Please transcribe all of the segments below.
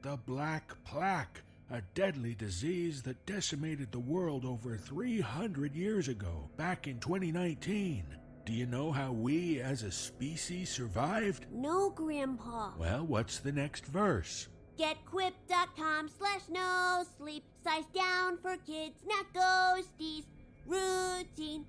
The Black Plague, a deadly disease that decimated the world over 300 years ago, back in 2019. Do you know how we as a species survived? No, Grandpa. Well, what's the next verse? Get quip.com/no sleep. Size down for kids, not ghosties. Routine,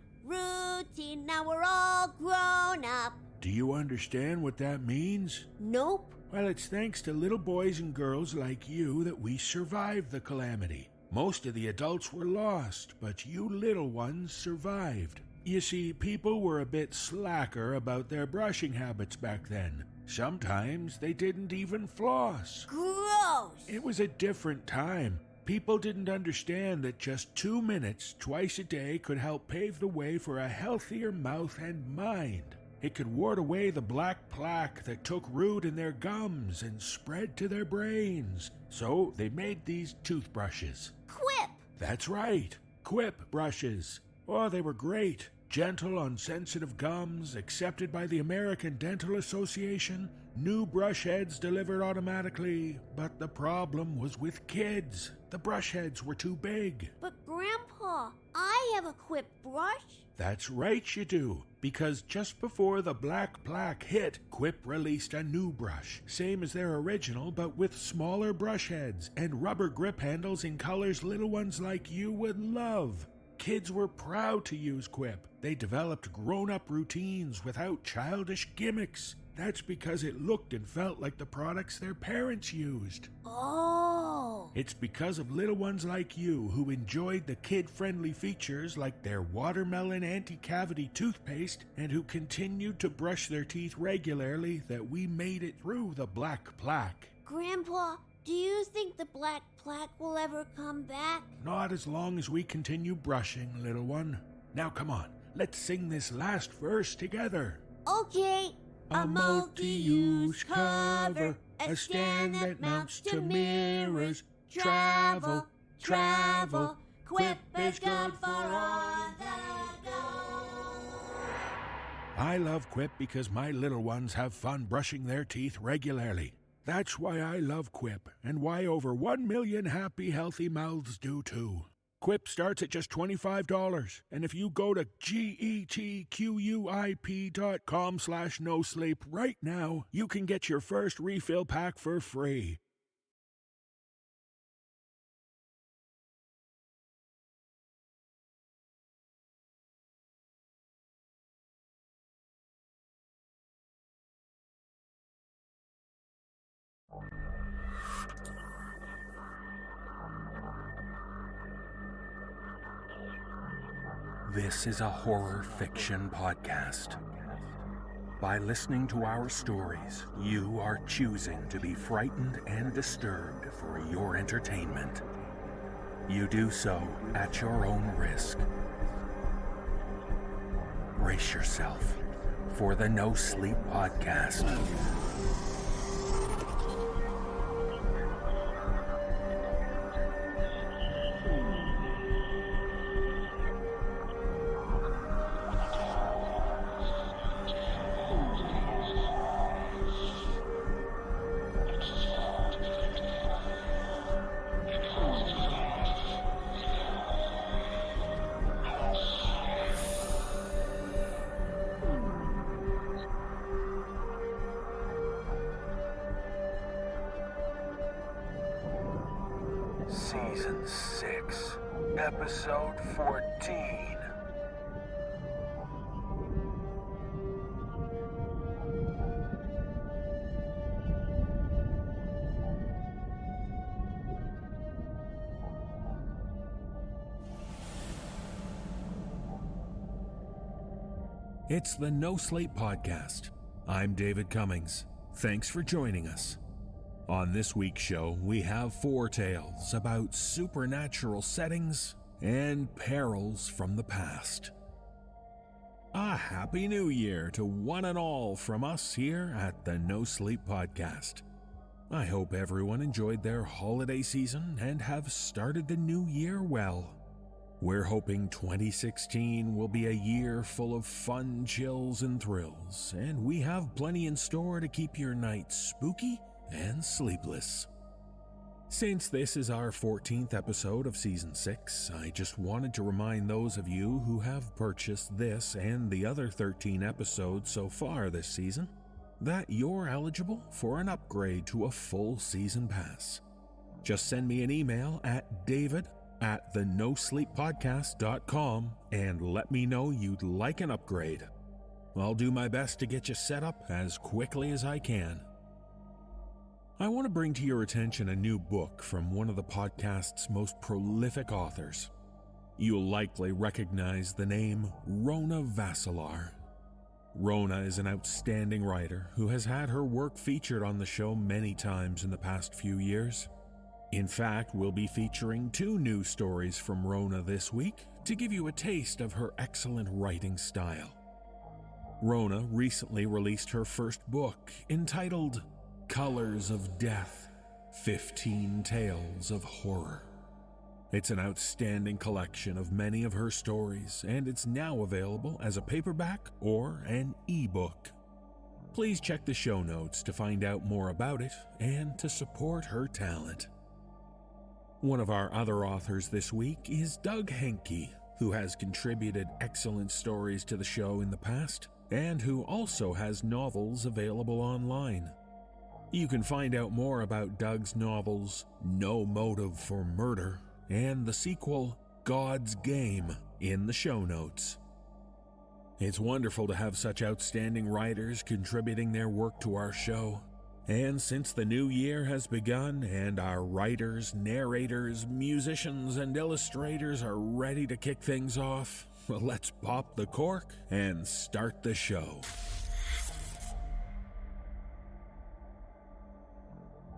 now we're all grown up. Do you understand what that means? Nope. Well, it's thanks to little boys and girls like you that we survived the calamity. Most of the adults were lost, but you little ones survived. You see, people were a bit slacker about their brushing habits back then. Sometimes they didn't even floss. Gross! It was a different time. People didn't understand that just 2 minutes twice a day could help pave the way for a healthier mouth and mind. It could ward away the black plaque that took root in their gums and spread to their brains. So they made these toothbrushes. Quip! That's right, Quip brushes. Oh, they were great. Gentle on sensitive gums, accepted by the American Dental Association, new brush heads delivered automatically, but the problem was with kids. The brush heads were too big. But Grandpa, I have a Quip brush. That's right you do, because just before the Black Plague hit, Quip released a new brush, same as their original but with smaller brush heads and rubber grip handles in colors little ones like you would love. Kids were proud to use Quip. They developed grown-up routines without childish gimmicks. That's because it looked and felt like the products their parents used. Oh! It's because of little ones like you who enjoyed the kid-friendly features like their watermelon anti-cavity toothpaste and who continued to brush their teeth regularly that we made it through the Black Plague. Grandpa, do you think the Black Plague will ever come back? Not as long as we continue brushing, little one. Now come on, let's sing this last verse together. Okay. A multi-use cover, a stand that mounts to mirrors. Travel, Quip is good for on the go. I love Quip because my little ones have fun brushing their teeth regularly. That's why I love Quip, and why over 1 million happy, healthy mouths do too. Quip starts at just $25, and if you go to getquip.com/no-sleep right now, you can get your first refill pack for free. This is a horror fiction podcast. By listening to our stories, you are choosing to be frightened and disturbed for your entertainment. You do so at your own risk. Brace yourself for the No Sleep Podcast. Season 6, Episode 14. It's the No Sleep Podcast. I'm David Cummings. Thanks for joining us. On this week's show, we have 4 tales about supernatural settings and perils from the past. A Happy New Year to one and all from us here at the No Sleep Podcast. I hope everyone enjoyed their holiday season and have started the new year well. We're hoping 2016 will be a year full of fun, chills, and thrills, and we have plenty in store to keep your nights spooky and sleepless. Since this is our 14th episode of Season 6, I just wanted to remind those of you who have purchased this and the other 13 episodes so far this season that you're eligible for an upgrade to a full season pass. Just send me an email at david@thenosleeppodcast.com and let me know you'd like an upgrade. I'll do my best to get you set up as quickly as I can. I want to bring to your attention a new book from one of the podcast's most prolific authors. You'll likely recognize the name Rona Vassilar. Rona is an outstanding writer who has had her work featured on the show many times in the past few years. In fact, we'll be featuring 2 new stories from Rona this week to give you a taste of her excellent writing style. Rona recently released her first book entitled Colors of Death, 15 Tales of Horror. It's an outstanding collection of many of her stories, and it's now available as a paperback or an ebook. Please check the show notes to find out more about it and to support her talent. One of our other authors this week is Doug Henke, who has contributed excellent stories to the show in the past, and who also has novels available online. You can find out more about Doug's novels No Motive for Murder and the sequel God's Game in the show notes. It's wonderful to have such outstanding writers contributing their work to our show. And since the new year has begun and our writers, narrators, musicians, and illustrators are ready to kick things off, well, let's pop the cork and start the show.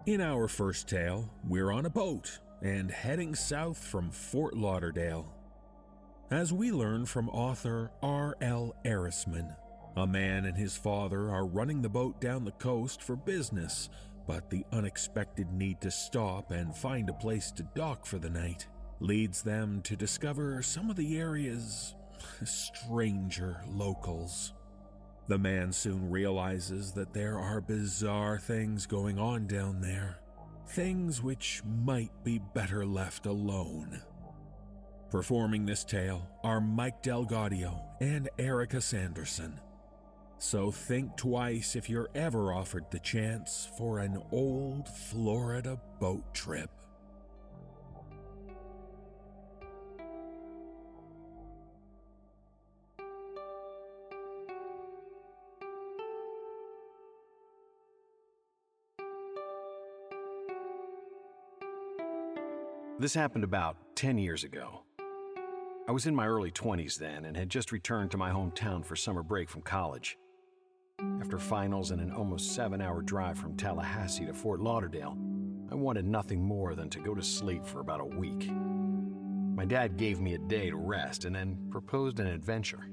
In our first tale, we're on a boat and heading south from Fort Lauderdale. As we learn from author R.L. Erisman, a man and his father are running the boat down the coast for business, but the unexpected need to stop and find a place to dock for the night leads them to discover some of the area's stranger locals. The man soon realizes that there are bizarre things going on down there, things which might be better left alone. Performing this tale are Mike Delgadio and Erica Sanderson. So think twice if you're ever offered the chance for an old Florida boat trip. This happened about 10 years ago. I was in my early 20s then and had just returned to my hometown for summer break from college. After finals and an almost 7-hour drive from Tallahassee to Fort Lauderdale, I wanted nothing more than to go to sleep for about a week. My dad gave me a day to rest and then proposed an adventure.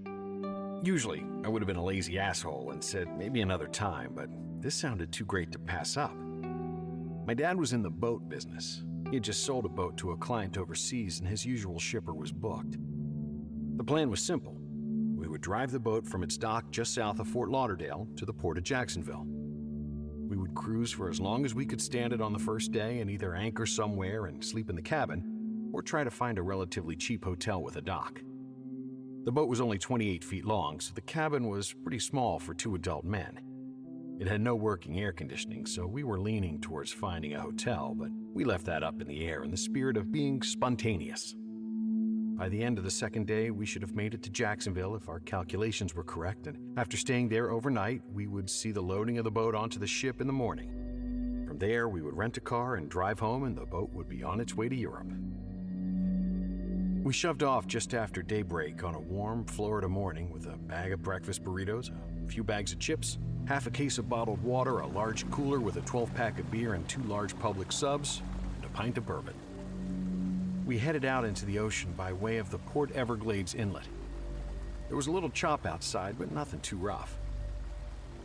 Usually, I would have been a lazy asshole and said maybe another time, but this sounded too great to pass up. My dad was in the boat business. He had just sold a boat to a client overseas and his usual shipper was booked. The plan was simple. We would drive the boat from its dock just south of Fort Lauderdale to the port of Jacksonville. We would cruise for as long as we could stand it on the first day and either anchor somewhere and sleep in the cabin or try to find a relatively cheap hotel with a dock. The boat was only 28 feet long, so the cabin was pretty small for 2 adult men. It had no working air conditioning, so we were leaning towards finding a hotel, but we left that up in the air in the spirit of being spontaneous. By the end of the second day, we should have made it to Jacksonville if our calculations were correct, and after staying there overnight, we would see the loading of the boat onto the ship in the morning. From there, we would rent a car and drive home, and the boat would be on its way to Europe. We shoved off just after daybreak on a warm Florida morning with a bag of breakfast burritos, a few bags of chips, half a case of bottled water, a large cooler with a 12-pack of beer and 2 large public subs, and a pint of bourbon. We headed out into the ocean by way of the Port Everglades Inlet. There was a little chop outside, but nothing too rough.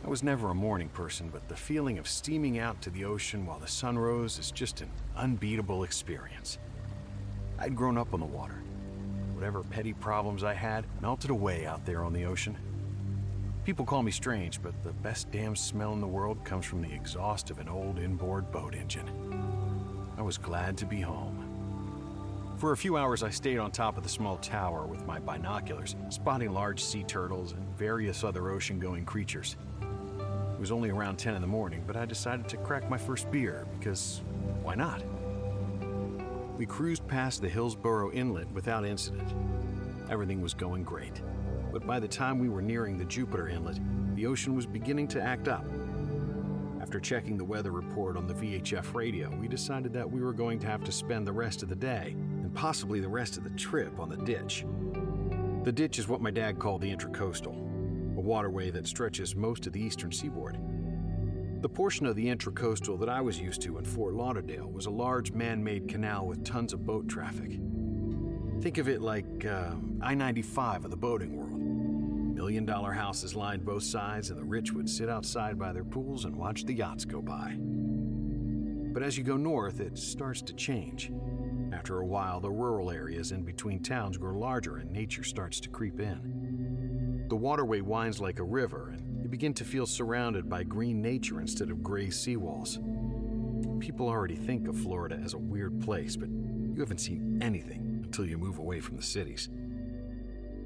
I was never a morning person, but the feeling of steaming out to the ocean while the sun rose is just an unbeatable experience. I'd grown up on the water. Whatever petty problems I had melted away out there on the ocean. People call me strange, but the best damn smell in the world comes from the exhaust of an old inboard boat engine. I was glad to be home. For a few hours, I stayed on top of the small tower with my binoculars, spotting large sea turtles and various other ocean-going creatures. It was only around 10 in the morning, but I decided to crack my first beer because why not? We cruised past the Hillsborough Inlet without incident. Everything was going great, but by the time we were nearing the Jupiter Inlet, the ocean was beginning to act up. After checking the weather report on the VHF radio, we decided that we were going to have to spend the rest of the day, and possibly the rest of the trip, on the ditch. The ditch is what my dad called the Intracoastal, a waterway that stretches most of the eastern seaboard. The portion of the Intracoastal that I was used to in Fort Lauderdale was a large man-made canal with tons of boat traffic. Think of it like I-95 of the boating world. $1 million houses lined both sides, and the rich would sit outside by their pools and watch the yachts go by. But as you go north, it starts to change. After a while, the rural areas in between towns grow larger and nature starts to creep in. The waterway winds like a river, and you begin to feel surrounded by green nature instead of gray seawalls. People already think of Florida as a weird place, but you haven't seen anything until you move away from the cities.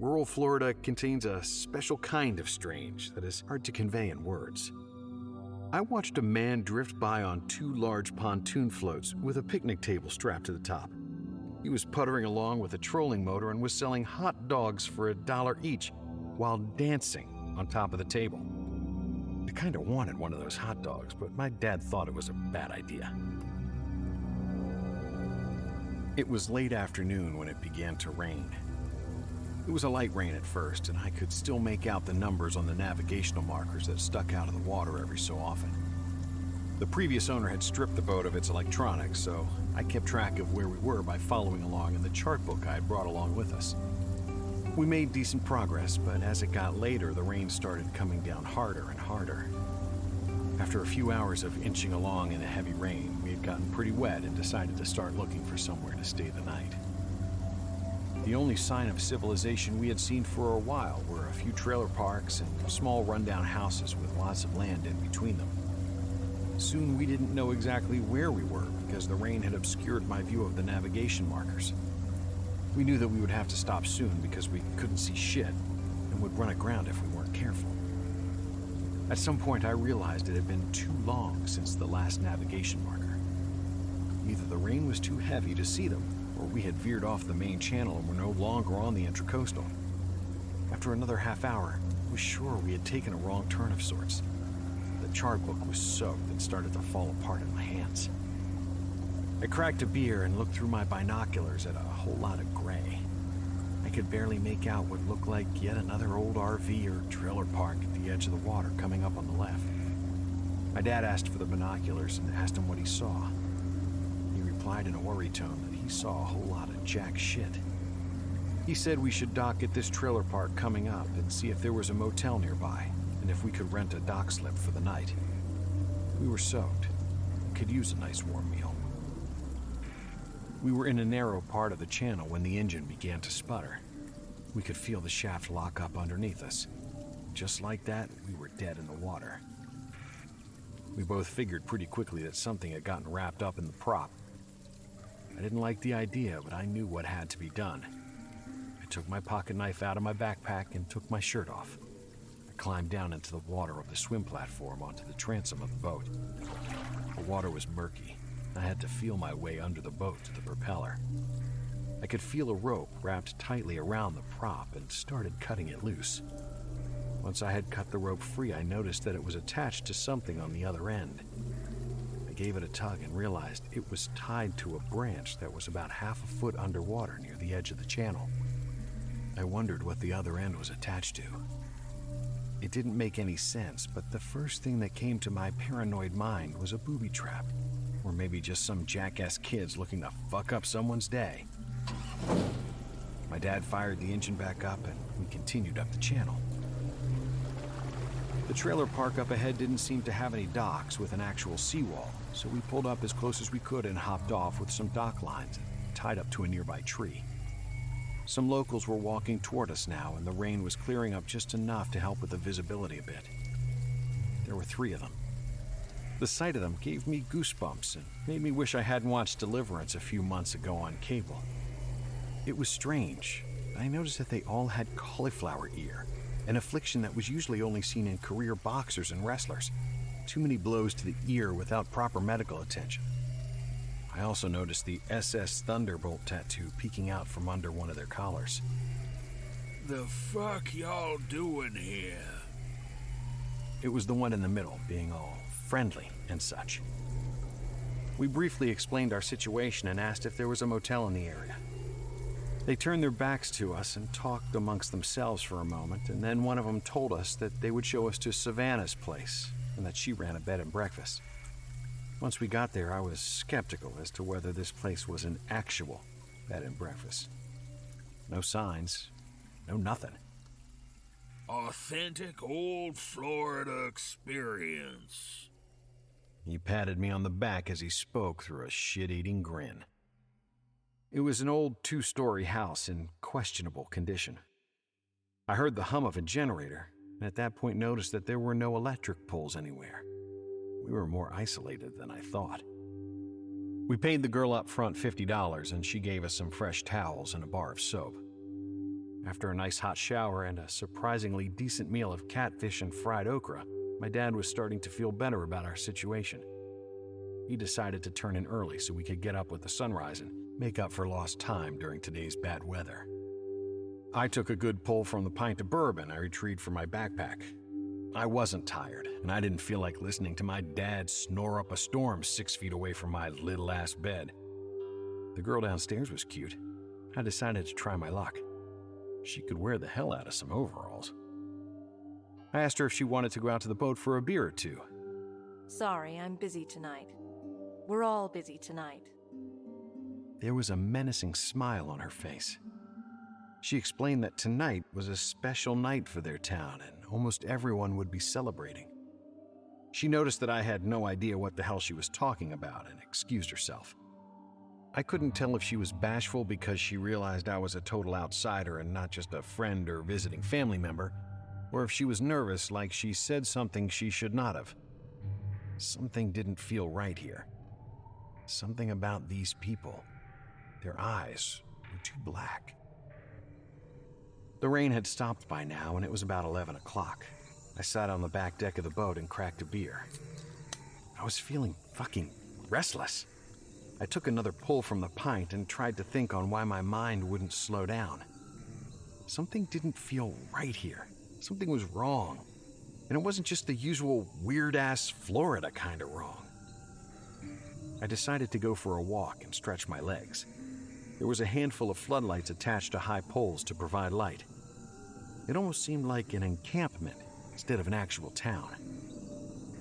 Rural Florida contains a special kind of strange that is hard to convey in words. I watched a man drift by on 2 large pontoon floats with a picnic table strapped to the top. He was puttering along with a trolling motor and was selling hot dogs for $1 each while dancing on top of the table. I kind of wanted one of those hot dogs, but my dad thought it was a bad idea. It was late afternoon when it began to rain. It was a light rain at first, and I could still make out the numbers on the navigational markers that stuck out of the water every so often. The previous owner had stripped the boat of its electronics, so I kept track of where we were by following along in the chart book I had brought along with us. We made decent progress, but as it got later, the rain started coming down harder and harder. After a few hours of inching along in the heavy rain, we had gotten pretty wet and decided to start looking for somewhere to stay the night. The only sign of civilization we had seen for a while were a few trailer parks and small rundown houses with lots of land in between them. Soon we didn't know exactly where we were because the rain had obscured my view of the navigation markers. We knew that we would have to stop soon because we couldn't see shit and would run aground if we weren't careful. At some point I realized it had been too long since the last navigation marker. Either the rain was too heavy to see them, or we had veered off the main channel and were no longer on the Intracoastal. After another half hour, I was sure we had taken a wrong turn of sorts. The chart book was soaked and started to fall apart in my hands. I cracked a beer and looked through my binoculars at a whole lot of gray. I could barely make out what looked like yet another old RV or trailer park at the edge of the water coming up on the left. My dad asked for the binoculars and asked him what he saw. He replied in a worried tone that he saw a whole lot of jack shit. He said we should dock at this trailer park coming up and see if there was a motel nearby, and if we could rent a dock slip for the night. We were soaked and could use a nice warm meal. We were in a narrow part of the channel when the engine began to sputter. We could feel the shaft lock up underneath us. Just like that, we were dead in the water. We both figured pretty quickly that something had gotten wrapped up in the prop. I didn't like the idea, but I knew what had to be done. I took my pocket knife out of my backpack and took my shirt off. I climbed down into the water of the swim platform onto the transom of the boat. The water was murky. I had to feel my way under the boat to the propeller. I could feel a rope wrapped tightly around the prop and started cutting it loose. Once I had cut the rope free, I noticed that it was attached to something on the other end. I gave it a tug and realized it was tied to a branch that was about half a foot underwater near the edge of the channel. I wondered what the other end was attached to. It didn't make any sense, but the first thing that came to my paranoid mind was a booby trap. Or maybe just some jackass kids looking to fuck up someone's day. My dad fired the engine back up and we continued up the channel. The trailer park up ahead didn't seem to have any docks with an actual seawall, so we pulled up as close as we could and hopped off with some dock lines and tied up to a nearby tree. Some locals were walking toward us now, and the rain was clearing up just enough to help with the visibility a bit. There were 3 of them. The sight of them gave me goosebumps and made me wish I hadn't watched Deliverance a few months ago on cable. It was strange. I noticed that they all had cauliflower ear, an affliction that was usually only seen in career boxers and wrestlers. Too many blows to the ear without proper medical attention. I also noticed the SS Thunderbolt tattoo peeking out from under one of their collars. The fuck y'all doing here? It was the one in the middle, being all friendly and such. We briefly explained our situation and asked if there was a motel in the area. They turned their backs to us and talked amongst themselves for a moment, and then one of them told us that they would show us to Savannah's place and that she ran a bed and breakfast. Once we got there, I was skeptical as to whether this place was an actual bed and breakfast. No signs, no nothing. Authentic old Florida experience. He patted me on the back as he spoke through a shit-eating grin. It was an old 2-story house in questionable condition. I heard the hum of a generator, and at that point noticed that there were no electric poles anywhere. We were more isolated than I thought. We paid the girl up front $50, and she gave us some fresh towels and a bar of soap. After a nice hot shower and a surprisingly decent meal of catfish and fried okra, my dad was starting to feel better about our situation. He decided to turn in early so we could get up with the sunrise and make up for lost time during today's bad weather. I took a good pull from the pint of bourbon I retrieved from my backpack. I wasn't tired, and I didn't feel like listening to my dad snore up a storm 6 feet away from my little-ass bed. The girl downstairs was cute. I decided to try my luck. She could wear the hell out of some overalls. I asked her if she wanted to go out to the boat for a beer or two. Sorry, I'm busy tonight. We're all busy tonight. There was a menacing smile on her face. She explained that tonight was a special night for their town and almost everyone would be celebrating. She noticed that I had no idea what the hell she was talking about and excused herself. I couldn't tell if she was bashful because she realized I was a total outsider and not just a friend or visiting family member, or if she was nervous like she said something she should not have. Something didn't feel right here. Something about these people. Their eyes were too black. The rain had stopped by now and it was about 11 o'clock. I sat on the back deck of the boat and cracked a beer. I was feeling fucking restless. I took another pull from the pint and tried to think on why my mind wouldn't slow down. Something didn't feel right here. Something was wrong. And it wasn't just the usual weird-ass Florida kind of wrong. I decided to go for a walk and stretch my legs. There was a handful of floodlights attached to high poles to provide light. It almost seemed like an encampment instead of an actual town.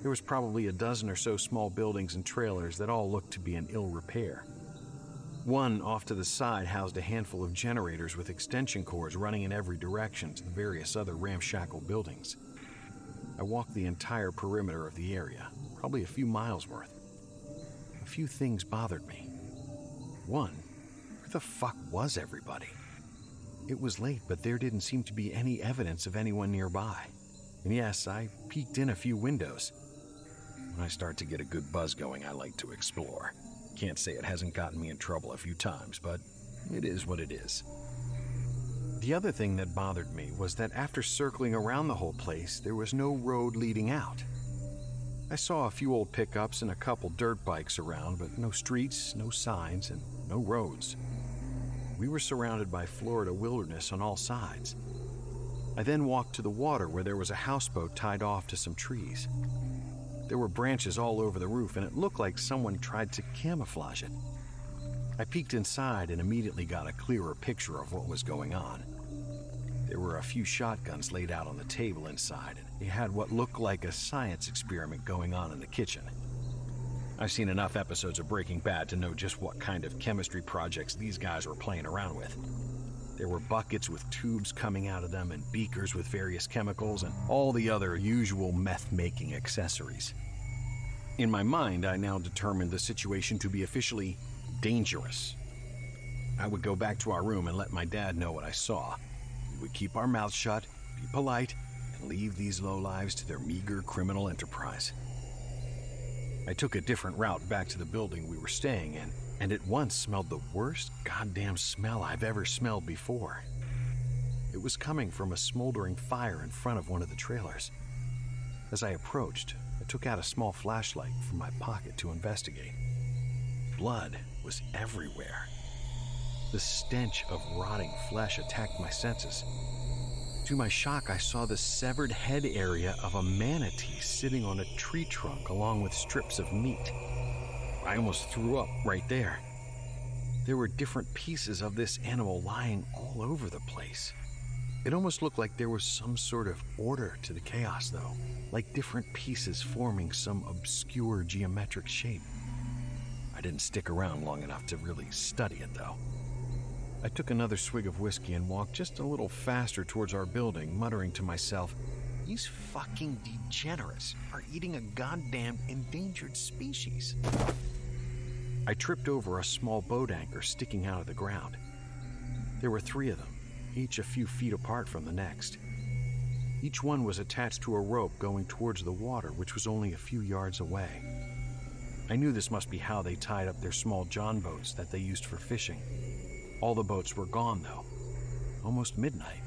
There was probably a dozen or so small buildings and trailers that all looked to be in ill repair. One off to the side housed a handful of generators with extension cords running in every direction to the various other ramshackle buildings. I walked the entire perimeter of the area, probably a few miles worth. A few things bothered me. One, where the fuck was everybody? It was late, but there didn't seem to be any evidence of anyone nearby. And yes, I peeked in a few windows. When I start to get a good buzz going, I like to explore. Can't say it hasn't gotten me in trouble a few times, but it is what it is. The other thing that bothered me was that after circling around the whole place, there was no road leading out. I saw a few old pickups and a couple dirt bikes around, but no streets, no signs, and no roads. We were surrounded by Florida wilderness on all sides. I then walked to the water where there was a houseboat tied off to some trees. There were branches all over the roof, and it looked like someone tried to camouflage it. I peeked inside and immediately got a clearer picture of what was going on. There were a few shotguns laid out on the table inside, and they had what looked like a science experiment going on in the kitchen. I've seen enough episodes of Breaking Bad to know just what kind of chemistry projects these guys were playing around with. There were buckets with tubes coming out of them and beakers with various chemicals and all the other usual meth-making accessories. In my mind, I now determined the situation to be officially dangerous. I would go back to our room and let my dad know what I saw. We would keep our mouths shut, be polite, and leave these lowlives to their meager criminal enterprise. I took a different route back to the building we were staying in, and at once smelled the worst goddamn smell I've ever smelled before. It was coming from a smoldering fire in front of one of the trailers. As I approached, I took out a small flashlight from my pocket to investigate. Blood was everywhere. The stench of rotting flesh attacked my senses. To my shock, I saw the severed head area of a manatee sitting on a tree trunk along with strips of meat. I almost threw up right there. There were different pieces of this animal lying all over the place. It almost looked like there was some sort of order to the chaos, though, like different pieces forming some obscure geometric shape. I didn't stick around long enough to really study it, though. I took another swig of whiskey and walked just a little faster towards our building, muttering to myself, "These fucking degenerates are eating a goddamn endangered species." I tripped over a small boat anchor sticking out of the ground. There were 3 of them, each a few feet apart from the next. Each one was attached to a rope going towards the water, which was only a few yards away. I knew this must be how they tied up their small john boats that they used for fishing. All the boats were gone, though. Almost midnight,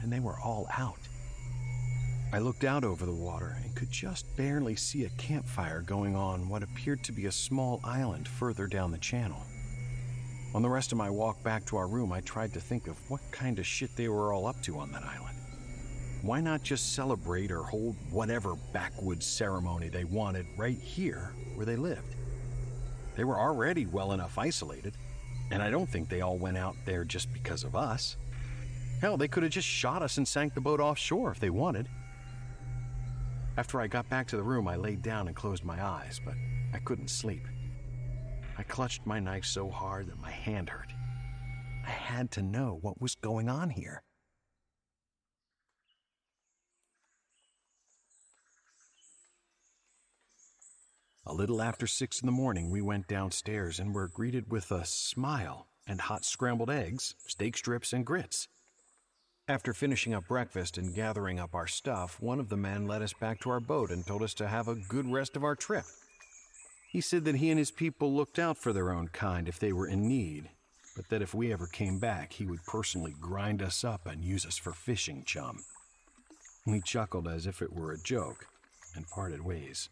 and they were all out. I looked out over the water and could just barely see a campfire going on what appeared to be a small island further down the channel. On the rest of my walk back to our room, I tried to think of what kind of shit they were all up to on that island. Why not just celebrate or hold whatever backwoods ceremony they wanted right here where they lived? They were already well enough isolated, and I don't think they all went out there just because of us. Hell, they could have just shot us and sank the boat offshore if they wanted. After I got back to the room, I laid down and closed my eyes, but I couldn't sleep. I clutched my knife so hard that my hand hurt. I had to know what was going on here. A little after 6 in the morning, we went downstairs and were greeted with a smile and hot scrambled eggs, steak strips, and grits. After finishing up breakfast and gathering up our stuff, one of the men led us back to our boat and told us to have a good rest of our trip. He said that he and his people looked out for their own kind if they were in need, but that if we ever came back, he would personally grind us up and use us for fishing chum. We chuckled as if it were a joke and parted ways.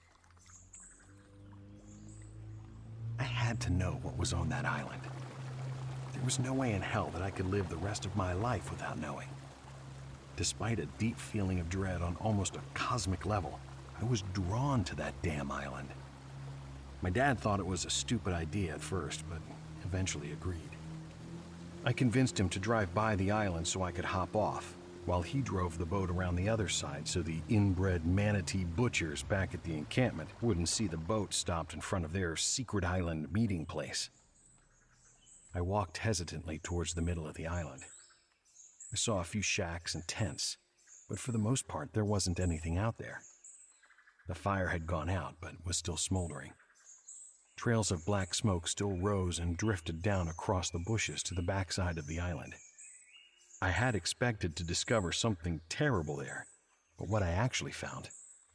I had to know what was on that island. There was no way in hell that I could live the rest of my life without knowing. Despite a deep feeling of dread on almost a cosmic level, I was drawn to that damn island. My dad thought it was a stupid idea at first, but eventually agreed. I convinced him to drive by the island so I could hop off, while he drove the boat around the other side so the inbred manatee butchers back at the encampment wouldn't see the boat stopped in front of their secret island meeting place. I walked hesitantly towards the middle of the island. I saw a few shacks and tents, but for the most part there wasn't anything out there. The fire had gone out, but was still smoldering. Trails of black smoke still rose and drifted down across the bushes to the backside of the island. I had expected to discover something terrible there, but what I actually found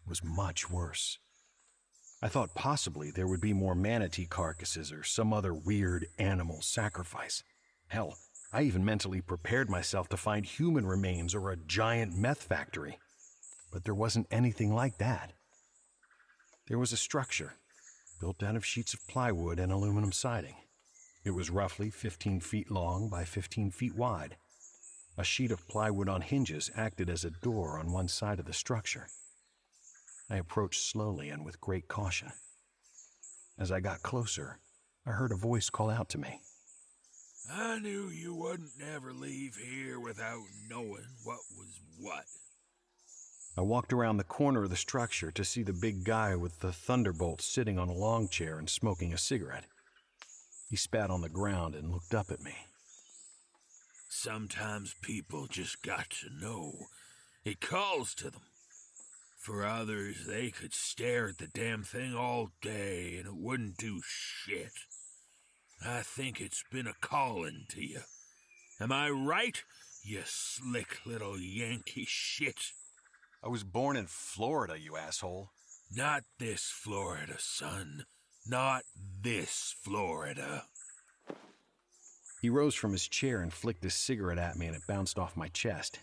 was much worse. I thought possibly there would be more manatee carcasses or some other weird animal sacrifice. Hell, I even mentally prepared myself to find human remains or a giant meth factory. But there wasn't anything like that. There was a structure, built out of sheets of plywood and aluminum siding. It was roughly 15 feet long by 15 feet wide. A sheet of plywood on hinges acted as a door on one side of the structure. I approached slowly and with great caution. As I got closer, I heard a voice call out to me. I knew you wouldn't never leave here without knowing what was what. I walked around the corner of the structure to see the big guy with the thunderbolt sitting on a long chair and smoking a cigarette. He spat on the ground and looked up at me. Sometimes people just got to know. It calls to them. For others, they could stare at the damn thing all day and it wouldn't do shit. I think it's been a calling to you. Am I right, you slick little Yankee shit? I was born in Florida, you asshole. Not this Florida, son. Not this Florida. He rose from his chair and flicked his cigarette at me, and it bounced off my chest.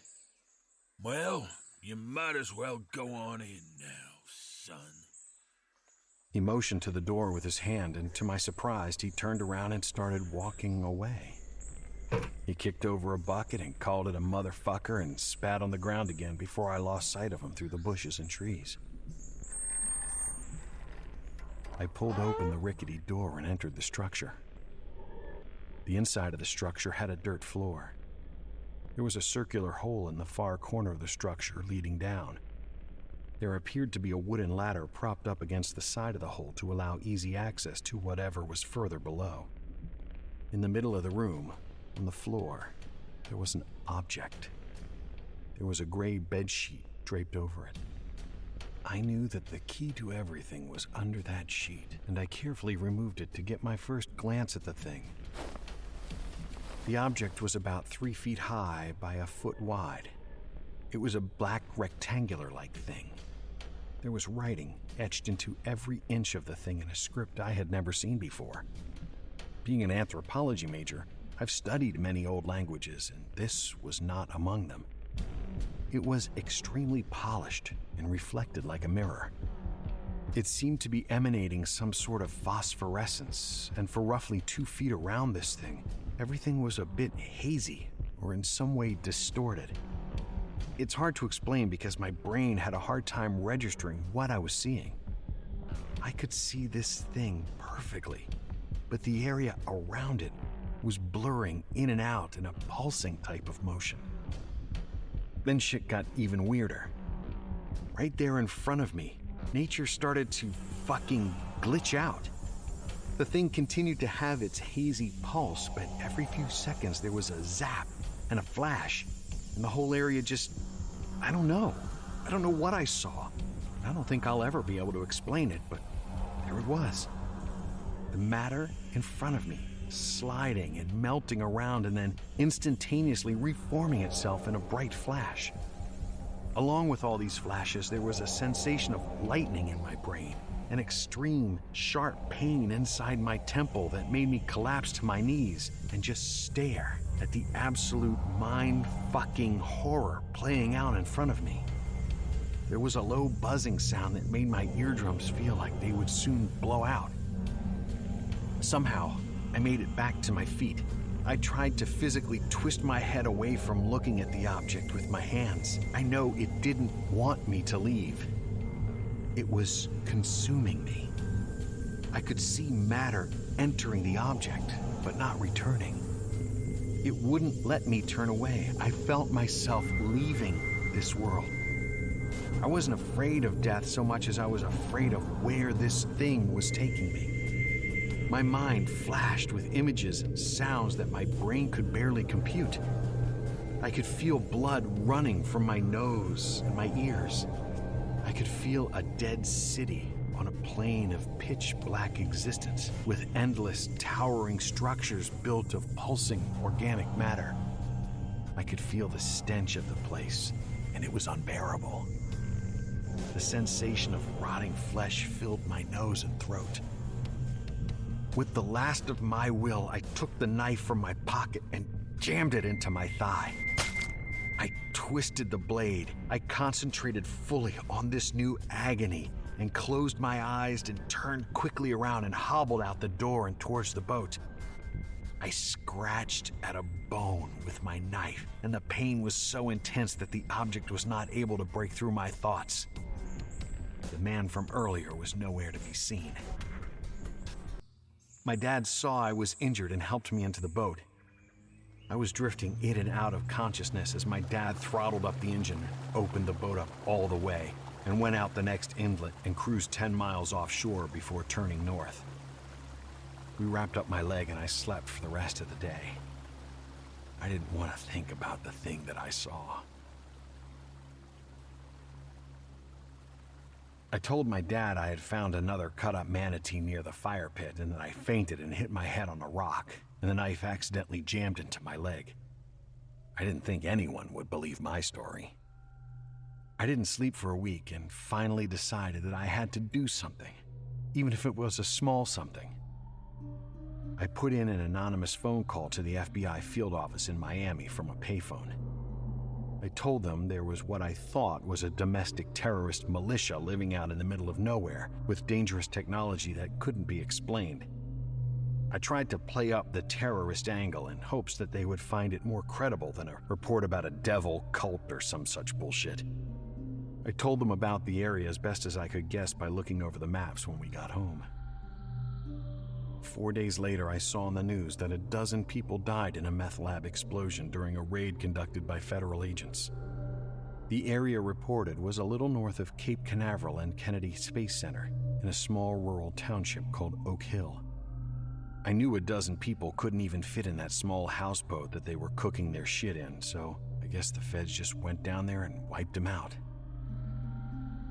Well, you might as well go on in now, son. He motioned to the door with his hand, and to my surprise, he turned around and started walking away. He kicked over a bucket and called it a motherfucker and spat on the ground again before I lost sight of him through the bushes and trees. I pulled open the rickety door and entered the structure. The inside of the structure had a dirt floor. There was a circular hole in the far corner of the structure leading down. There appeared to be a wooden ladder propped up against the side of the hole to allow easy access to whatever was further below. In the middle of the room, on the floor, there was an object. There was a gray bedsheet draped over it. I knew that the key to everything was under that sheet, and I carefully removed it to get my first glance at the thing. The object was about 3 feet high by a foot wide. It was a black rectangular-like thing. There was writing etched into every inch of the thing in a script I had never seen before. Being an anthropology major, I've studied many old languages, and this was not among them. It was extremely polished and reflected like a mirror. It seemed to be emanating some sort of phosphorescence, and for roughly 2 feet around this thing, everything was a bit hazy or in some way distorted. It's hard to explain because my brain had a hard time registering what I was seeing. I could see this thing perfectly, but the area around it was blurring in and out in a pulsing type of motion. Then shit got even weirder. Right there in front of me, nature started to fucking glitch out. The thing continued to have its hazy pulse, but every few seconds there was a zap and a flash, and the whole area just, I don't know what I saw. I don't think I'll ever be able to explain it, but there it was. The matter in front of me, sliding and melting around and then instantaneously reforming itself in a bright flash. Along with all these flashes, there was a sensation of lightning in my brain, an extreme, sharp pain inside my temple that made me collapse to my knees and just stare at the absolute mind-fucking horror playing out in front of me. There was a low buzzing sound that made my eardrums feel like they would soon blow out. Somehow, I made it back to my feet. I tried to physically twist my head away from looking at the object with my hands. I know it didn't want me to leave. It was consuming me. I could see matter entering the object, but not returning. It wouldn't let me turn away. I felt myself leaving this world. I wasn't afraid of death so much as I was afraid of where this thing was taking me. My mind flashed with images and sounds that my brain could barely compute. I could feel blood running from my nose and my ears. I could feel a dead city on a plane of pitch-black existence with endless, towering structures built of pulsing organic matter. I could feel the stench of the place, and it was unbearable. The sensation of rotting flesh filled my nose and throat. With the last of my will, I took the knife from my pocket and jammed it into my thigh. I twisted the blade. I concentrated fully on this new agony and closed my eyes and turned quickly around and hobbled out the door and towards the boat. I scratched at a bone with my knife, and the pain was so intense that the object was not able to break through my thoughts. The man from earlier was nowhere to be seen. My dad saw I was injured and helped me into the boat. I was drifting in and out of consciousness as my dad throttled up the engine, opened the boat up all the way, and went out the next inlet and cruised 10 miles offshore before turning north. We wrapped up my leg and I slept for the rest of the day. I didn't want to think about the thing that I saw. I told my dad I had found another cut-up manatee near the fire pit and that I fainted and hit my head on a rock, and the knife accidentally jammed into my leg. I didn't think anyone would believe my story. I didn't sleep for a week and finally decided that I had to do something, even if it was a small something. I put in an anonymous phone call to the FBI field office in Miami from a payphone. I told them there was what I thought was a domestic terrorist militia living out in the middle of nowhere with dangerous technology that couldn't be explained. I tried to play up the terrorist angle in hopes that they would find it more credible than a report about a devil cult or some such bullshit. I told them about the area as best as I could guess by looking over the maps when we got home. 4 days later, I saw on the news that a dozen people died in a meth lab explosion during a raid conducted by federal agents. The area reported was a little north of Cape Canaveral and Kennedy Space Center in a small rural township called Oak Hill. I knew a dozen people couldn't even fit in that small houseboat that they were cooking their shit in, so I guess the feds just went down there and wiped them out.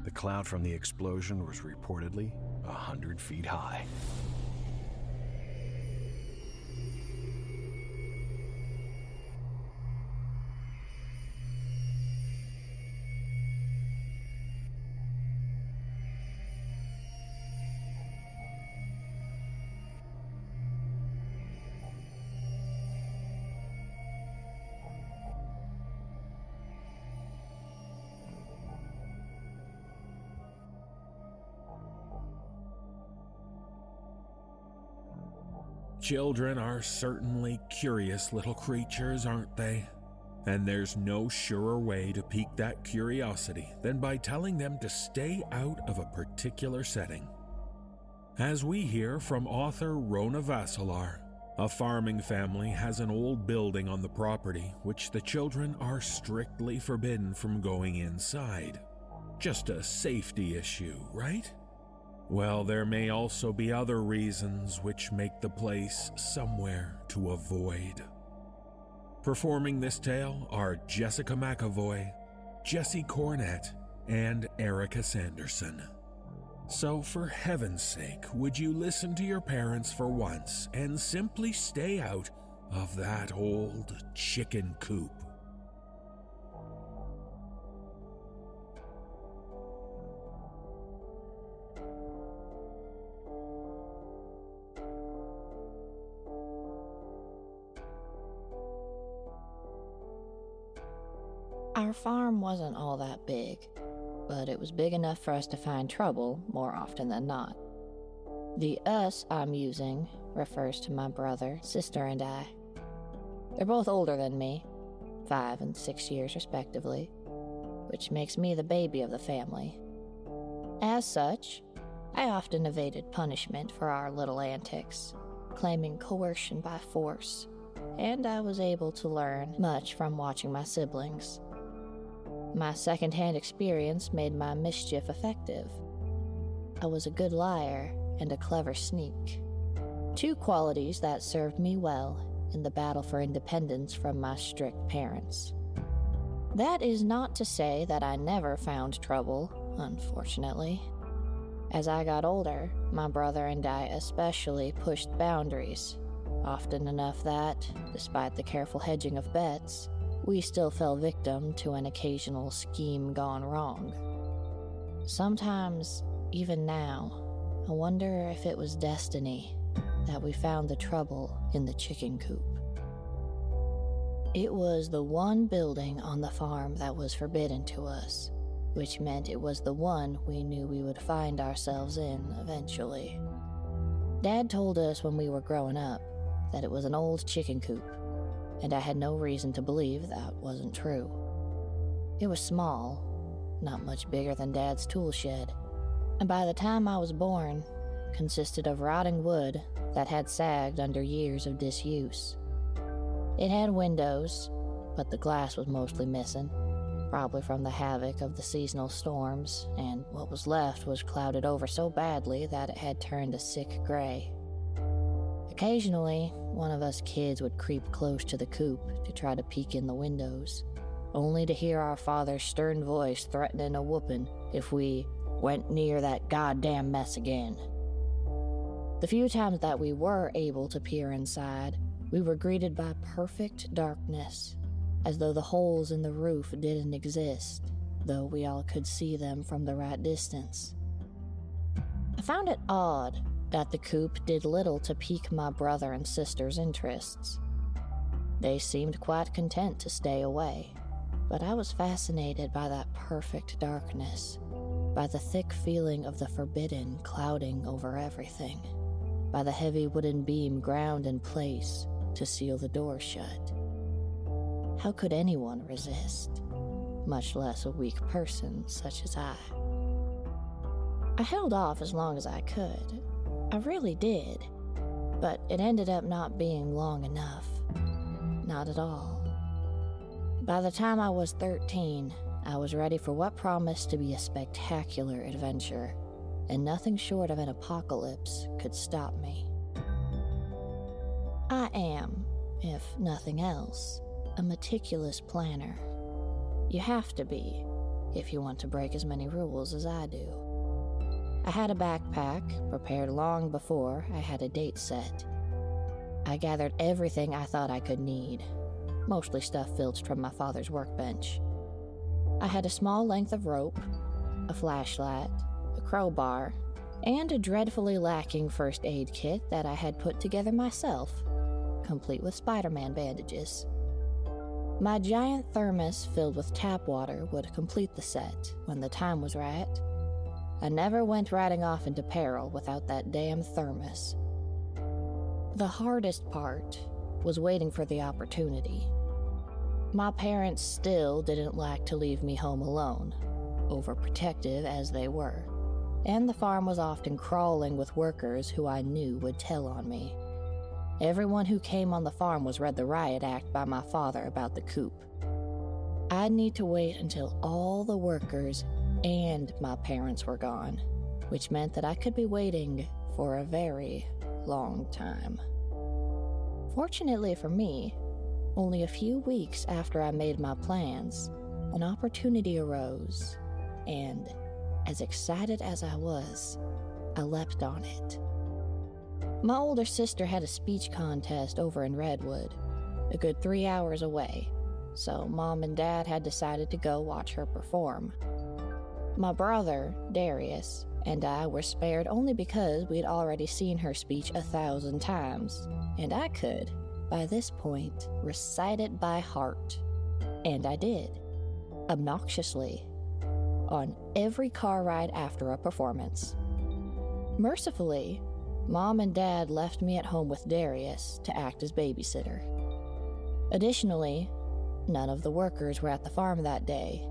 The cloud from the explosion was reportedly 100 feet high. Children are certainly curious little creatures, aren't they? And there's no surer way to pique that curiosity than by telling them to stay out of a particular setting. As we hear from author Rona Vassilar, a farming family has an old building on the property which the children are strictly forbidden from going inside. Just a safety issue, right? Well, there may also be other reasons which make the place somewhere to avoid. Performing this tale are Jessica McAvoy, Jessie Cornett, and Erica Sanderson. So for heaven's sake, would you listen to your parents for once and simply stay out of that old chicken coop? Our farm wasn't all that big, but it was big enough for us to find trouble more often than not. The us I'm using refers to my brother, sister, and I. They're both older than me, 5 and 6 years respectively, which makes me the baby of the family. As such, I often evaded punishment for our little antics, claiming coercion by force, and I was able to learn much from watching my siblings. My second-hand experience made my mischief effective. I was a good liar and a clever sneak. 2 qualities that served me well in the battle for independence from my strict parents. That is not to say that I never found trouble, unfortunately. As I got older, my brother and I especially pushed boundaries, often enough that, despite the careful hedging of bets, we still fell victim to an occasional scheme gone wrong. Sometimes, even now, I wonder if it was destiny that we found the trouble in the chicken coop. It was the one building on the farm that was forbidden to us, which meant it was the one we knew we would find ourselves in eventually. Dad told us when we were growing up that it was an old chicken coop, and I had no reason to believe that wasn't true. It was small, not much bigger than Dad's tool shed, and by the time I was born, consisted of rotting wood that had sagged under years of disuse. It had windows, but the glass was mostly missing, probably from the havoc of the seasonal storms, and what was left was clouded over so badly that it had turned a sick gray. Occasionally, one of us kids would creep close to the coop to try to peek in the windows, only to hear our father's stern voice threatening a whooping if we went near that goddamn mess again. The few times that we were able to peer inside, we were greeted by perfect darkness, as though the holes in the roof didn't exist, though we all could see them from the right distance. I found it odd that the coop did little to pique my brother and sister's interests. They seemed quite content to stay away, but I was fascinated by that perfect darkness, by the thick feeling of the forbidden clouding over everything, by the heavy wooden beam ground in place to seal the door shut. How could anyone resist, much less a weak person such as I? I held off as long as I could. I really did, but it ended up not being long enough. Not at all. By the time I was 13, I was ready for what promised to be a spectacular adventure, and nothing short of an apocalypse could stop me. I am, if nothing else, a meticulous planner. You have to be, if you want to break as many rules as I do. I had a backpack prepared long before I had a date set. I gathered everything I thought I could need, mostly stuff filched from my father's workbench. I had a small length of rope, a flashlight, a crowbar, and a dreadfully lacking first aid kit that I had put together myself, complete with Spider-Man bandages. My giant thermos filled with tap water would complete the set when the time was right. I never went riding off into peril without that damn thermos. The hardest part was waiting for the opportunity. My parents still didn't like to leave me home alone, overprotective as they were, and the farm was often crawling with workers who I knew would tell on me. Everyone who came on the farm was read the riot act by my father about the coop. I'd need to wait until all the workers and my parents were gone, which meant that I could be waiting for a very long time. Fortunately for me, only a few weeks after I made my plans, an opportunity arose, and as excited as I was, I leapt on it. My older sister had a speech contest over in Redwood, a good 3 hours away, so Mom and Dad had decided to go watch her perform. My brother, Darius, and I were spared only because we'd already seen her speech 1,000 times, and I could, by this point, recite it by heart. And I did, obnoxiously, on every car ride after a performance. Mercifully, Mom and Dad left me at home with Darius to act as babysitter. Additionally, none of the workers were at the farm that day.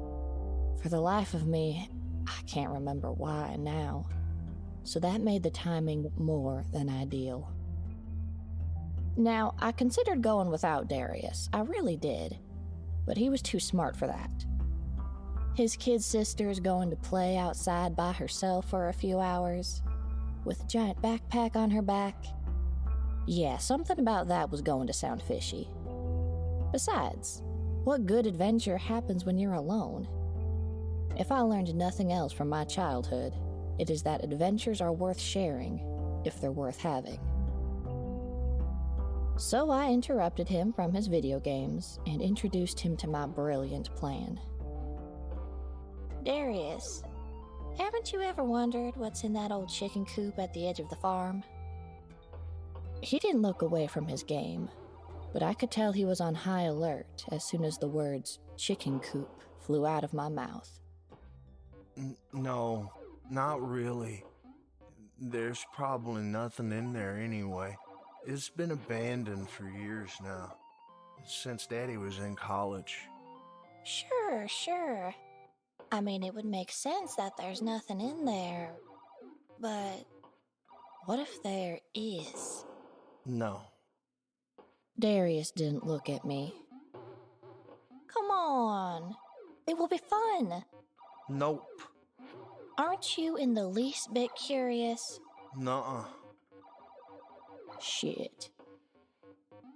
For the life of me, I can't remember why now, so that made the timing more than ideal. Now, I considered going without Darius, I really did, but he was too smart for that. His kid sister's going to play outside by herself for a few hours, with a giant backpack on her back. Yeah, something about that was going to sound fishy. Besides, what good adventure happens when you're alone? If I learned nothing else from my childhood, it is that adventures are worth sharing if they're worth having. So I interrupted him from his video games and introduced him to my brilliant plan. Darius, haven't you ever wondered what's in that old chicken coop at the edge of the farm? He didn't look away from his game, but I could tell he was on high alert as soon as the words chicken coop flew out of my mouth. No, not really. There's probably nothing in there anyway. It's been abandoned for years now, since Daddy was in college. Sure. I mean, it would make sense that there's nothing in there, but what if there is? No. Darius didn't look at me. Come on, it will be fun. Nope. Aren't you in the least bit curious? Nuh-uh. Shit.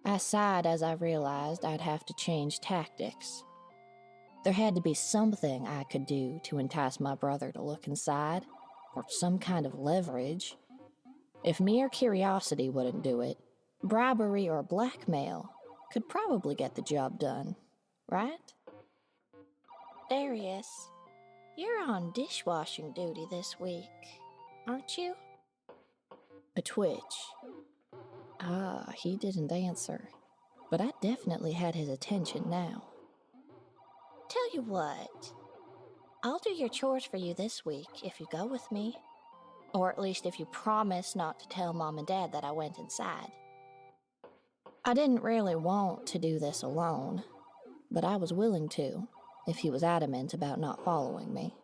I sighed as I realized I'd have to change tactics. There had to be something I could do to entice my brother to look inside, or some kind of leverage. If mere curiosity wouldn't do it, bribery or blackmail could probably get the job done, right? Darius, You're on dishwashing duty this week, aren't you? A twitch. He didn't answer, but I definitely had his attention now. Tell you what, I'll do your chores for you this week if you go with me. Or at least if you promise not to tell Mom and Dad that I went inside. I didn't really want to do this alone, but I was willing to, if he was adamant about not following me.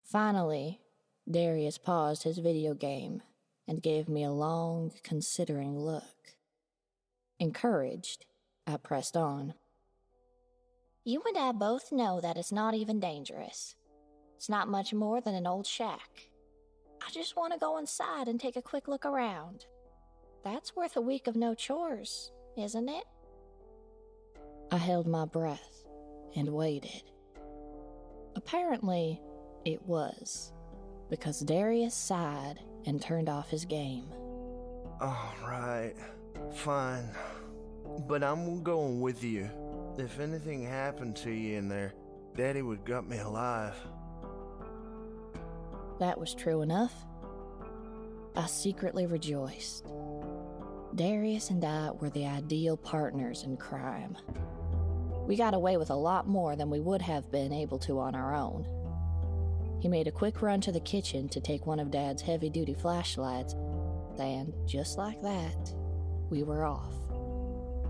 Finally, Darius paused his video game and gave me a long, considering look. Encouraged, I pressed on. You and I both know that it's not even dangerous. It's not much more than an old shack. I just want to go inside and take a quick look around. That's worth a week of no chores, isn't it? I held my breath and waited. Apparently, it was, because Darius sighed and turned off his game. All right, fine. But I'm going with you. If anything happened to you in there, Daddy would gut me alive. That was true enough. I secretly rejoiced. Darius and I were the ideal partners in crime. We got away with a lot more than we would have been able to on our own. He made a quick run to the kitchen to take one of Dad's heavy-duty flashlights, and just like that, we were off,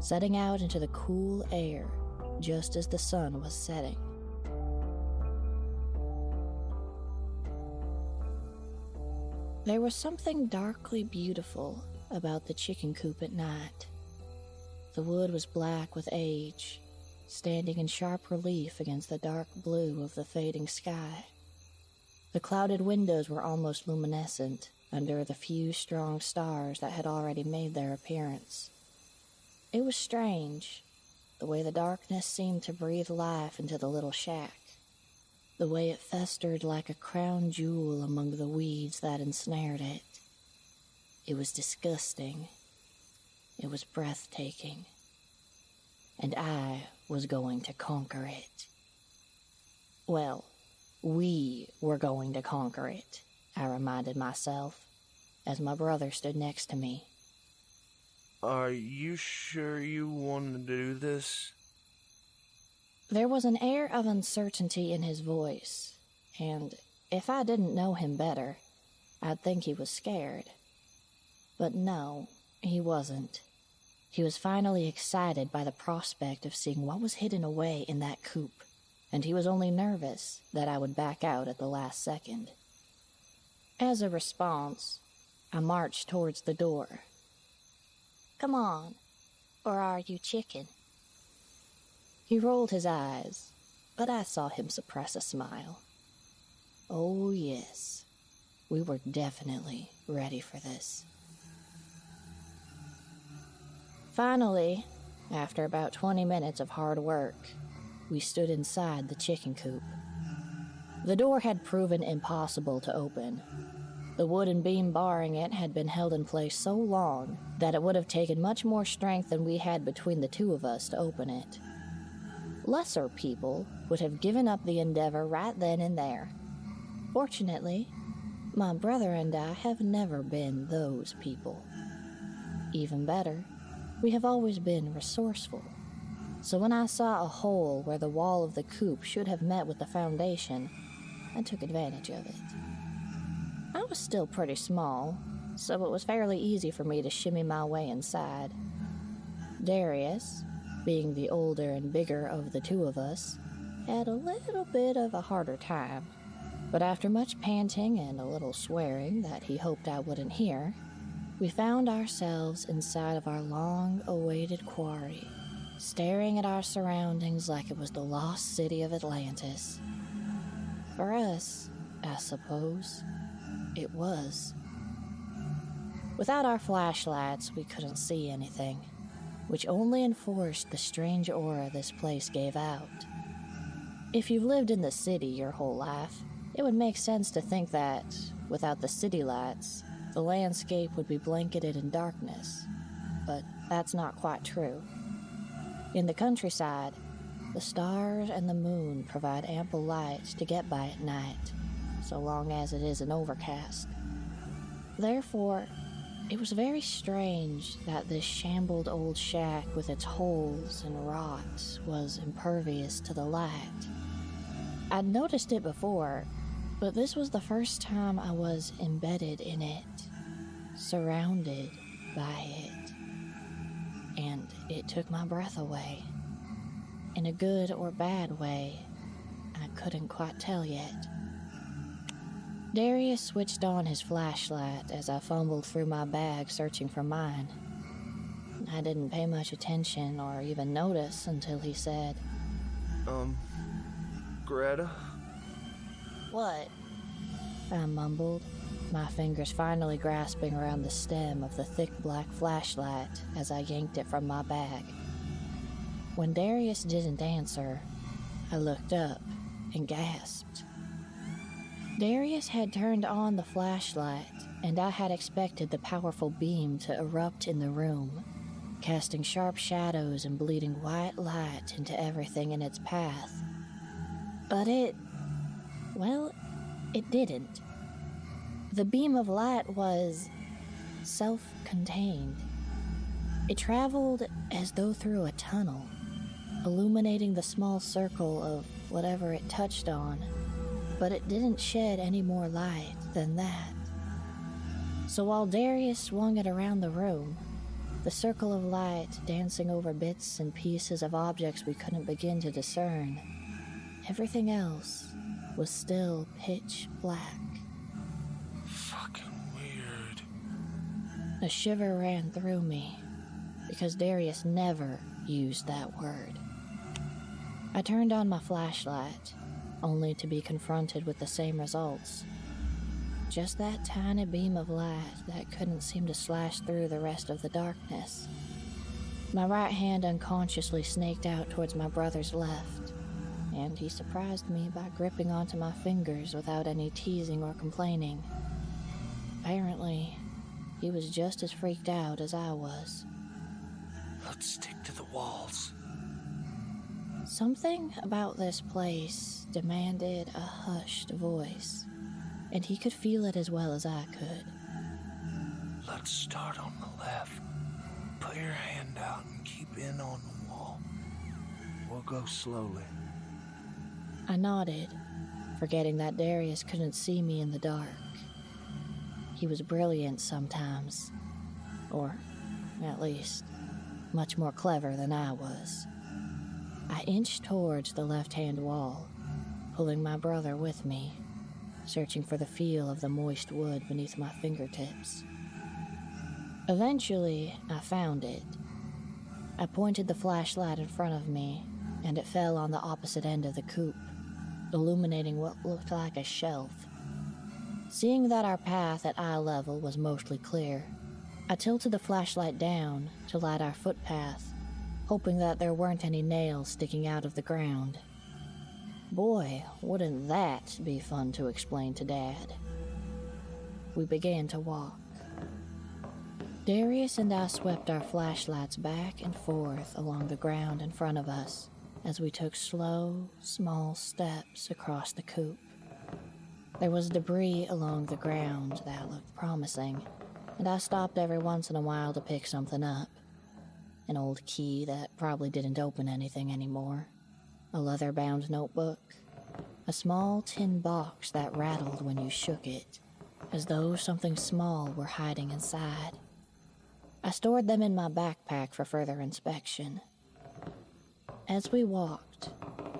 setting out into the cool air just as the sun was setting. There was something darkly beautiful about the chicken coop at night. The wood was black with age, standing in sharp relief against the dark blue of the fading sky. The clouded windows were almost luminescent under the few strong stars that had already made their appearance. It was strange, the way the darkness seemed to breathe life into the little shack. The way it festered like a crown jewel among the weeds that ensnared it. It was disgusting. It was breathtaking. And I was going to conquer it. Well, we were going to conquer it, I reminded myself, as my brother stood next to me. Are you sure you want to do this? There was an air of uncertainty in his voice, and if I didn't know him better, I'd think he was scared. But no, he wasn't. He was finally excited by the prospect of seeing what was hidden away in that coop, and he was only nervous that I would back out at the last second. As a response, I marched towards the door. Come on, or are you chicken? He rolled his eyes, but I saw him suppress a smile. Oh yes, we were definitely ready for this. Finally, after about 20 minutes of hard work, we stood inside the chicken coop. The door had proven impossible to open. The wooden beam barring it had been held in place so long that it would have taken much more strength than we had between the two of us to open it. Lesser people would have given up the endeavor right then and there. Fortunately, my brother and I have never been those people. Even better, we have always been resourceful. So when I saw a hole where the wall of the coop should have met with the foundation, I took advantage of it. I was still pretty small, so it was fairly easy for me to shimmy my way inside. Darius, being the older and bigger of the two of us, had a little bit of a harder time. But after much panting and a little swearing that he hoped I wouldn't hear, we found ourselves inside of our long-awaited quarry, staring at our surroundings like it was the lost city of Atlantis. For us, I suppose, it was. Without our flashlights, we couldn't see anything, which only enforced the strange aura this place gave out. If you've lived in the city your whole life, it would make sense to think that, without the city lights, the landscape would be blanketed in darkness. But that's not quite true. In the countryside, The stars and the moon provide ample light to get by at night, so long as it isn't overcast. Therefore, it was very strange that this shambled old shack with its holes and rot was impervious to the light. I'd noticed it before, but this was the first time I was embedded in it, surrounded by it, and it took my breath away. In a good or bad way, I couldn't quite tell yet. Darius switched on his flashlight as I fumbled through my bag searching for mine. I didn't pay much attention or even notice until he said, Greta? "What?" I mumbled, my fingers finally grasping around the stem of the thick black flashlight as I yanked it from my bag. When Darius didn't answer, I looked up and gasped. Darius had turned on the flashlight, and I had expected the powerful beam to erupt in the room, casting sharp shadows and bleeding white light into everything in its path. But it didn't. The beam of light was self-contained. It traveled as though through a tunnel, illuminating the small circle of whatever it touched on, but it didn't shed any more light than that. So while Darius swung it around the room, the circle of light dancing over bits and pieces of objects we couldn't begin to discern, everything else was still pitch black. Fucking weird. A shiver ran through me, because Darius never used that word. I turned on my flashlight, only to be confronted with the same results. Just that tiny beam of light that couldn't seem to slash through the rest of the darkness. My right hand unconsciously snaked out towards my brother's left, and he surprised me by gripping onto my fingers without any teasing or complaining. Apparently, he was just as freaked out as I was. Let's stick to the walls. Something about this place demanded a hushed voice, and he could feel it as well as I could. Let's start on the left. Put your hand out and keep in on the wall. We'll go slowly. I nodded, forgetting that Darius couldn't see me in the dark. He was brilliant sometimes, or at least much more clever than I was. I inched towards the left-hand wall, pulling my brother with me, searching for the feel of the moist wood beneath my fingertips. Eventually, I found it. I pointed the flashlight in front of me, and it fell on the opposite end of the coop, illuminating what looked like a shelf. Seeing that our path at eye level was mostly clear, I tilted the flashlight down to light our footpath, hoping that there weren't any nails sticking out of the ground. Boy, wouldn't that be fun to explain to Dad. We began to walk. Darius and I swept our flashlights back and forth along the ground in front of us as we took slow, small steps across the coop. There was debris along the ground that looked promising, and I stopped every once in a while to pick something up. An old key that probably didn't open anything anymore, a leather-bound notebook, a small tin box that rattled when you shook it, as though something small were hiding inside. I stored them in my backpack for further inspection. As we walked,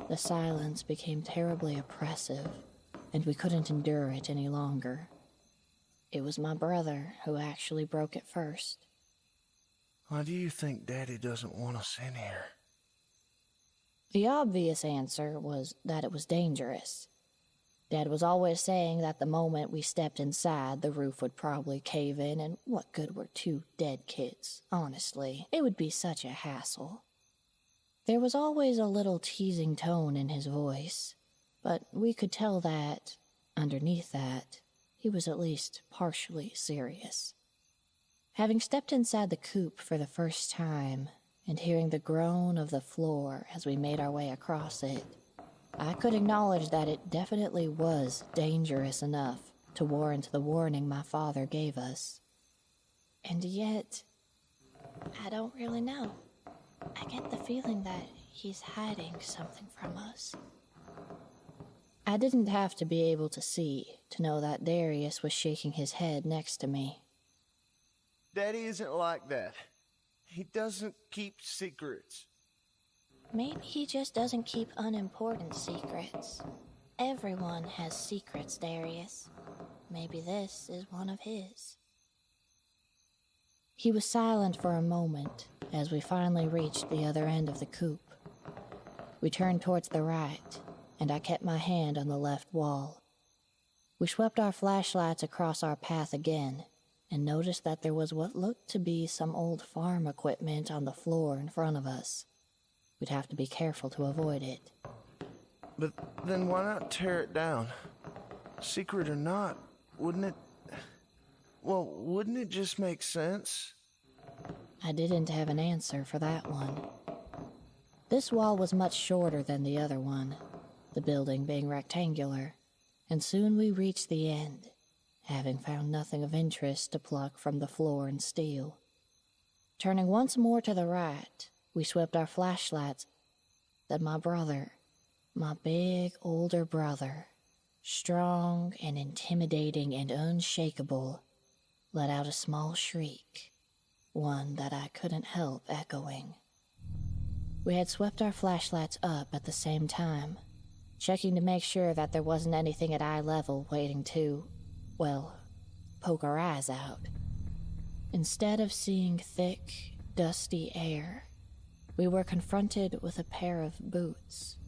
the silence became terribly oppressive, and we couldn't endure it any longer. It was my brother who actually broke it first. Why do you think Daddy doesn't want us in here? The obvious answer was that it was dangerous. Dad was always saying that the moment we stepped inside, the roof would probably cave in, and what good were two dead kids, honestly? It would be such a hassle. There was always a little teasing tone in his voice, but we could tell that, underneath that, he was at least partially serious. Having stepped inside the coop for the first time, and hearing the groan of the floor as we made our way across it, I could acknowledge that it definitely was dangerous enough to warrant the warning my father gave us. And yet, I don't really know. I get the feeling that he's hiding something from us. I didn't have to be able to see to know that Darius was shaking his head next to me. Daddy isn't like that. He doesn't keep secrets. Maybe he just doesn't keep unimportant secrets. Everyone has secrets, Darius. Maybe this is one of his. He was silent for a moment as we finally reached the other end of the coop. We turned towards the right, and I kept my hand on the left wall. We swept our flashlights across our path again, and noticed that there was what looked to be some old farm equipment on the floor in front of us. We'd have to be careful to avoid it. But then why not tear it down? Secret or not, wouldn't it just make sense? I didn't have an answer for that one. This wall was much shorter than the other one, the building being rectangular, and soon we reached the end, having found nothing of interest to pluck from the floor and steel. Turning once more to the right, we swept our flashlights. Then my brother, my big older brother, strong and intimidating and unshakable, let out a small shriek, one that I couldn't help echoing. We had swept our flashlights up at the same time, checking to make sure that there wasn't anything at eye level waiting to, poke our eyes out. Instead of seeing thick, dusty air, we were confronted with a pair of boots,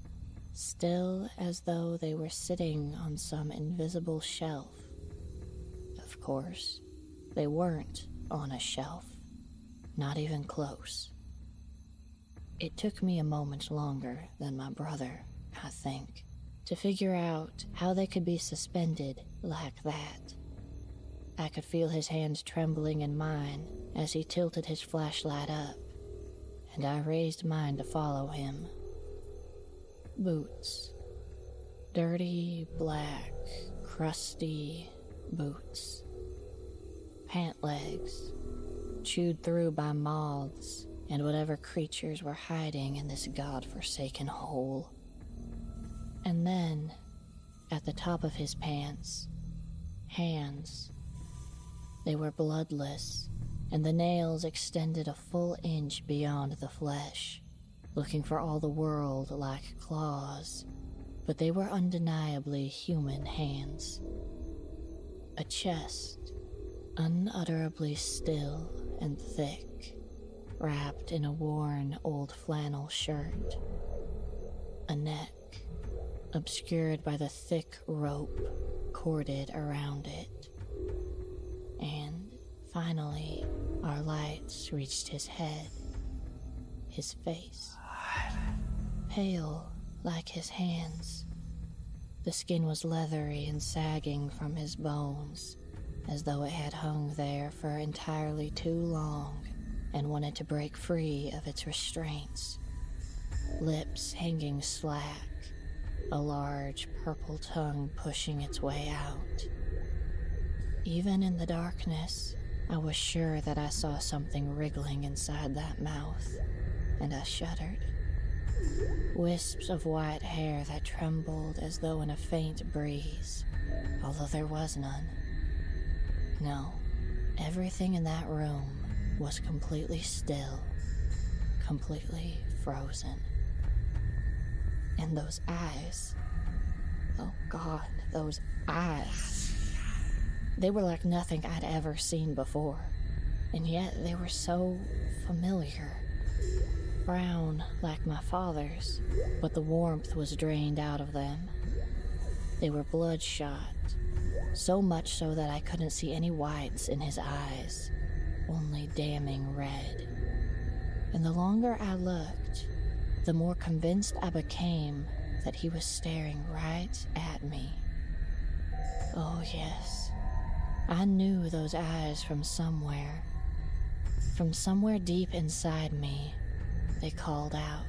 still as though they were sitting on some invisible shelf. Of course, they weren't on a shelf, not even close. It took me a moment longer than my brother, I think, to figure out how they could be suspended like that. I could feel his hands trembling in mine as he tilted his flashlight up, and I raised mine to follow him. Boots. Dirty, black, crusty boots. Pant legs, chewed through by moths and whatever creatures were hiding in this god-forsaken hole. And then, at the top of his pants, hands. They were bloodless, and the nails extended a full inch beyond the flesh, looking for all the world like claws, but they were undeniably human hands. A chest, unutterably still and thick, wrapped in a worn old flannel shirt. A neck, obscured by the thick rope corded around it. And finally, our lights reached his head, his face. Pale like his hands. The skin was leathery and sagging from his bones, as though it had hung there for entirely too long and wanted to break free of its restraints. Lips hanging slack, a large purple tongue pushing its way out. Even in the darkness, I was sure that I saw something wriggling inside that mouth, and I shuddered. Wisps of white hair that trembled as though in a faint breeze, although there was none. No, everything in that room was completely still, completely frozen. And those eyes, oh God, those eyes. They were like nothing I'd ever seen before, and yet they were so familiar. Brown like my father's, but the warmth was drained out of them. They were bloodshot, so much so that I couldn't see any whites in his eyes, only damning red. And the longer I looked, the more convinced I became that he was staring right at me. Oh yes, I knew those eyes from somewhere deep inside me, they called out.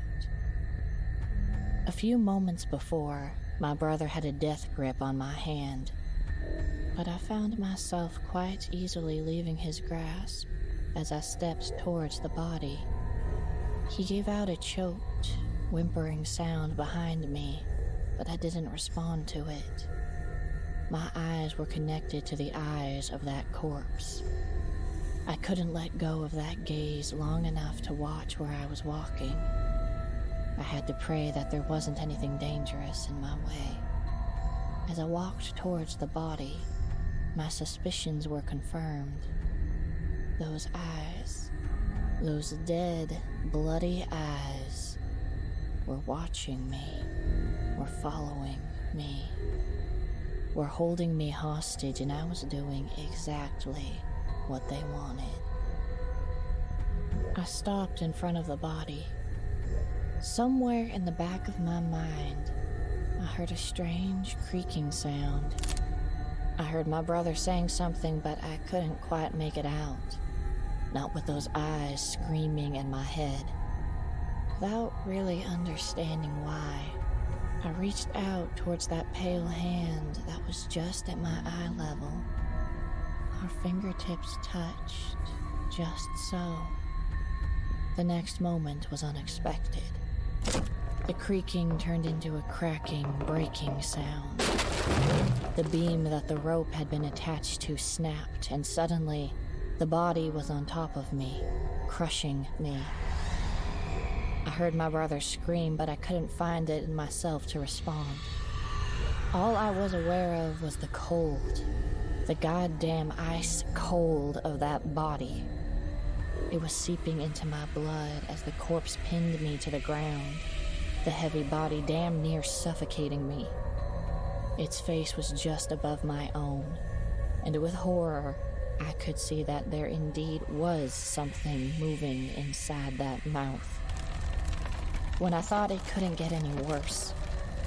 A few moments before, my brother had a death grip on my hand, but I found myself quite easily leaving his grasp as I stepped towards the body. He gave out a choked, whimpering sound behind me, but I didn't respond to it. My eyes were connected to the eyes of that corpse. I couldn't let go of that gaze long enough to watch where I was walking. I had to pray that there wasn't anything dangerous in my way. As I walked towards the body, my suspicions were confirmed. Those eyes, those dead, bloody eyes, were watching me, were following me, were holding me hostage, and I was doing exactly what they wanted. I stopped in front of the body. Somewhere in the back of my mind, I heard a strange creaking sound. I heard my brother saying something, but I couldn't quite make it out. Not with those eyes screaming in my head. Without really understanding why, I reached out towards that pale hand that was just at my eye level. Our fingertips touched, just so. The next moment was unexpected. The creaking turned into a cracking, breaking sound. The beam that the rope had been attached to snapped, and suddenly, the body was on top of me, crushing me. I heard my brother scream, but I couldn't find it in myself to respond. All I was aware of was the cold, the goddamn ice cold of that body. It was seeping into my blood as the corpse pinned me to the ground, the heavy body damn near suffocating me. Its face was just above my own, and with horror, I could see that there indeed was something moving inside that mouth. When I thought it couldn't get any worse,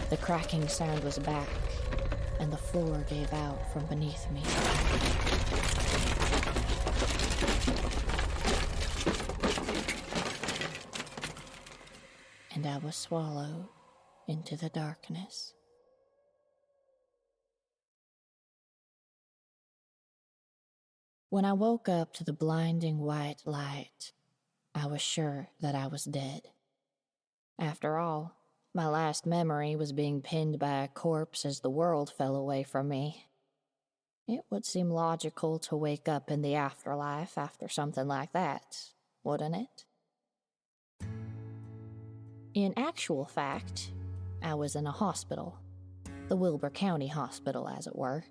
the cracking sound was back, and the floor gave out from beneath me. And I was swallowed into the darkness. When I woke up to the blinding white light, I was sure that I was dead. After all, my last memory was being pinned by a corpse as the world fell away from me. It would seem logical to wake up in the afterlife after something like that, wouldn't it? In actual fact, I was in a hospital, the Wilbur County Hospital, as it were,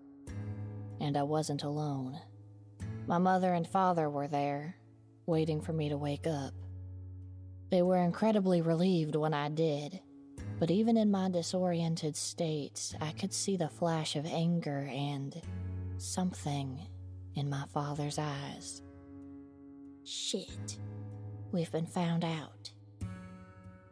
and I wasn't alone. My mother and father were there, waiting for me to wake up. They were incredibly relieved when I did, but even in my disoriented state, I could see the flash of anger and something in my father's eyes. Shit, we've been found out.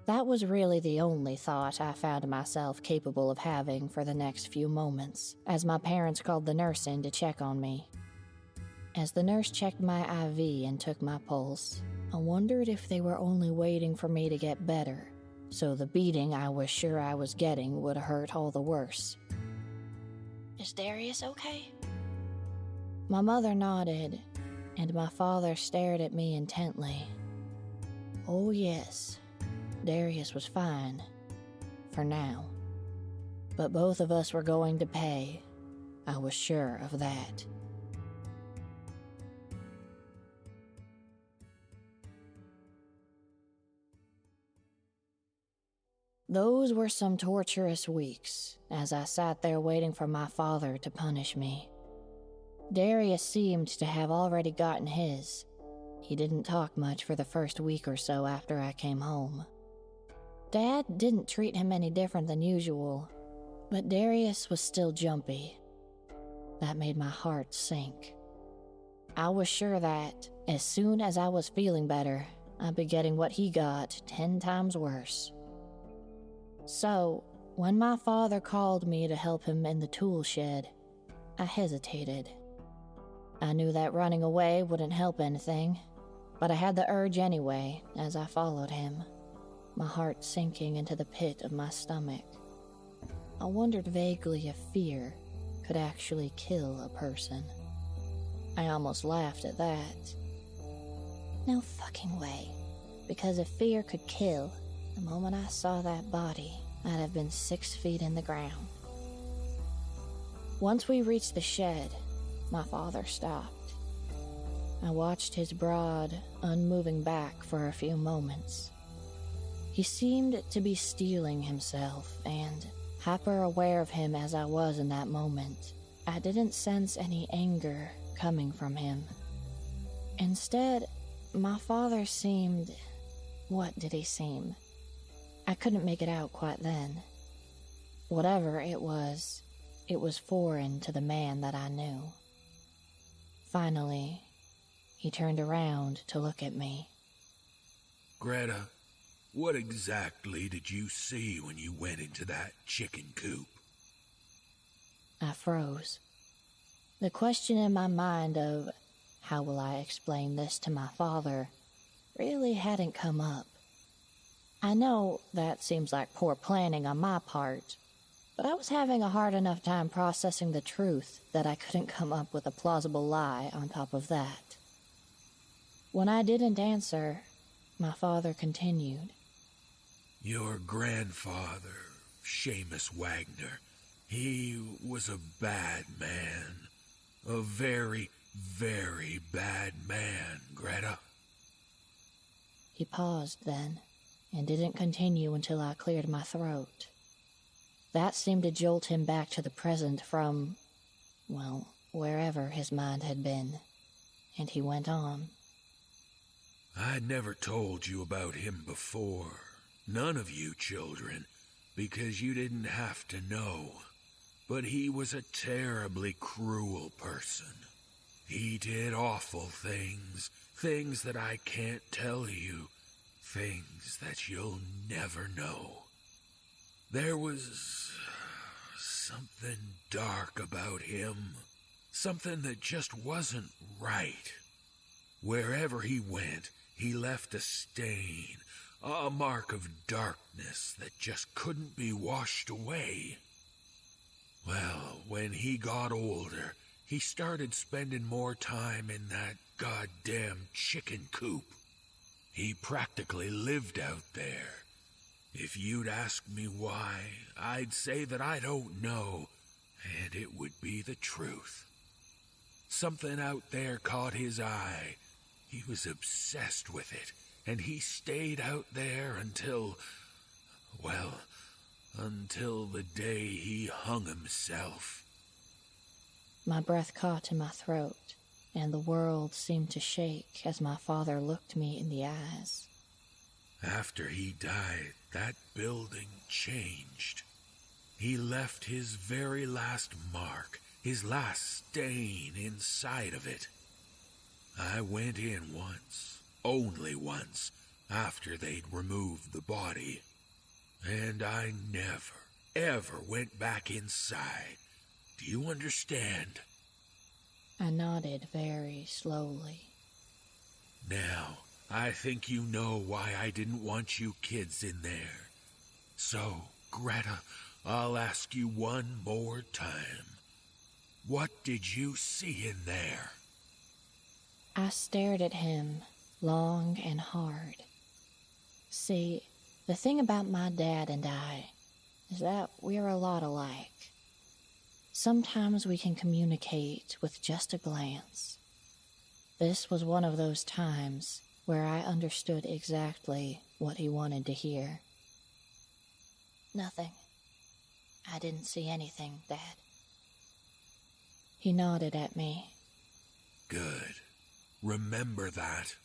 That was really the only thought I found myself capable of having for the next few moments, as my parents called the nurse in to check on me. As the nurse checked my IV and took my pulse, I wondered if they were only waiting for me to get better, so the beating I was sure I was getting would hurt all the worse. Is Darius okay? My mother nodded, and my father stared at me intently. Oh yes, Darius was fine, for now. But both of us were going to pay. I was sure of that. Those were some torturous weeks, as I sat there waiting for my father to punish me. Darius seemed to have already gotten his. He didn't talk much for the first week or so after I came home. Dad didn't treat him any different than usual, but Darius was still jumpy. That made my heart sink. I was sure that, as soon as I was feeling better, I'd be getting what he got 10 times worse. So, when my father called me to help him in the tool shed, I hesitated. I knew that running away wouldn't help anything, But I had the urge anyway as I followed him, my heart sinking into the pit of my stomach. I wondered vaguely if fear could actually kill a person. I almost laughed at that. No fucking way. Because if fear could kill, the moment I saw that body, I'd have been 6 feet in the ground. Once we reached the shed, my father stopped. I watched his broad, unmoving back for a few moments. He seemed to be steeling himself, and hyper-aware of him as I was in that moment, I didn't sense any anger coming from him. Instead, my father seemed... What did he seem? I couldn't make it out quite then. Whatever it was foreign to the man that I knew. Finally, he turned around to look at me. Greta, what exactly did you see when you went into that chicken coop? I froze. The question in my mind of, how will I explain this to my father, really hadn't come up. I know that seems like poor planning on my part, but I was having a hard enough time processing the truth that I couldn't come up with a plausible lie on top of that. When I didn't answer, my father continued. Your grandfather, Seamus Wagner, he was a bad man. A very, very bad man, Greta. He paused then, and didn't continue until I cleared my throat. That seemed to jolt him back to the present from, well, wherever his mind had been, and he went on. I'd never told you about him before, none of you children, because you didn't have to know. But he was a terribly cruel person. He did awful things, things that I can't tell you, things that you'll never know. There was something dark about him, something that just wasn't right. Wherever he went, he left a stain, a mark of darkness that just couldn't be washed away. Well, when he got older, he started spending more time in that goddamn chicken coop. He practically lived out there. If you'd ask me why, I'd say that I don't know, and it would be the truth. Something out there caught his eye. He was obsessed with it, and he stayed out there until the day he hung himself. My breath caught in my throat, and the world seemed to shake as my father looked me in the eyes. After he died, that building changed. He left his very last mark, his last stain inside of it. I went in once, only once, after they'd removed the body. And I never, ever went back inside. Do you understand? I nodded very slowly. Now, I think you know why I didn't want you kids in there. So, Greta, I'll ask you one more time. What did you see in there? I stared at him long and hard. See, the thing about my dad and I is that we're a lot alike. Sometimes we can communicate with just a glance. This was one of those times where I understood exactly what he wanted to hear. Nothing. I didn't see anything, Dad. He nodded at me. Good. Remember that.